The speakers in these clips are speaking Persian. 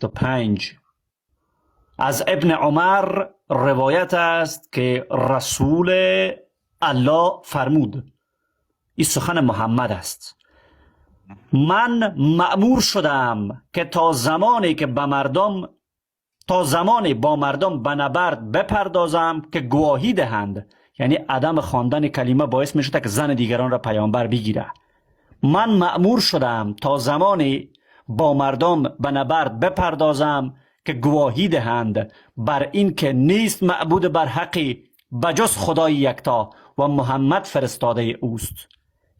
25 از ابن عمر روایت است که رسول الله فرمود، این سخن محمد است، من مأمور شدم که تا زمانی با مردم به نبرد بپردازم که گواهی دهند، یعنی عدم خواندن کلمه باعث می شده که زن دیگران را پیامبر بگیره. من مأمور شدم تا زمانی با مردم به نبرد بپردازم که گواهی دهند بر این که نیست معبود بر حقی بجز خدای یکتا و محمد فرستاده اوست.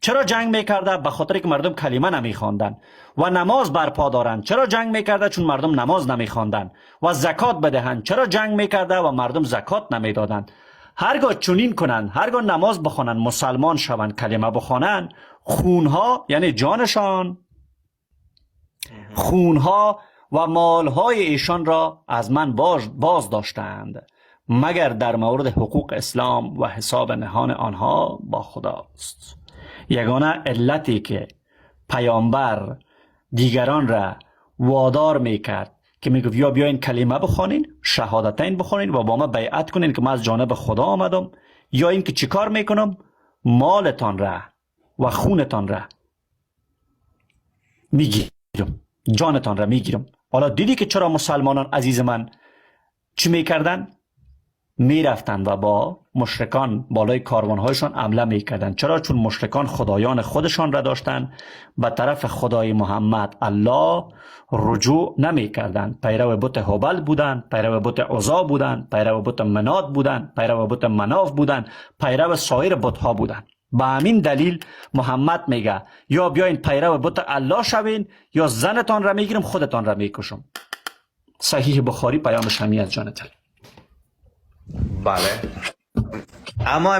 چرا جنگ میکرده؟ به خاطر که مردم کلمه نمیخواندن و نماز برپا دارند. چرا جنگ میکرده؟ چون مردم نماز نمیخواندن. و زکات بدهند. چرا جنگ میکرده و مردم زکات نمیدادند؟ هرگاه چنین کنند، هرگاه نماز بخوانند، مسلمان شوند، کلمه بخوانند، خونها یعنی جانشان، خونها و مالهای ایشان را از من باز داشتند، مگر در مورد حقوق اسلام و حساب نهان آنها با خداست. یگانه علتی که پیامبر دیگران را وادار میکرد که میگفت یا بیاین کلمه بخوانین، شهادتین بخوانین و با ما بیعت کنین که من از جانب خدا آمدم، یا این که چیکار میکنم؟ مالتان را و خونتان را میگیرم، جانتان را میگیرم. حالا دیدی که چرا مسلمانان عزیز من چی میکردن؟ میرفتن و با مشرکان بالای کاروانهایشان حمله میکردن. چرا؟ چون مشرکان خدایان خودشان را داشتن، به طرف خدای محمد الله رجوع نمیکردن. پیرو بت هبل بودن، پیرو بت عزا بودن، پیرو بت منات بودن، پیرو بت مناف بودن، پیرو سایر بتها بودن. به همین دلیل محمد میگه یا بیاین پیرو بت الله شوین یا زنتان را میگیرم خودتان را میکشم. صحیح بخاری پیامش همین از جان تل. بله، اما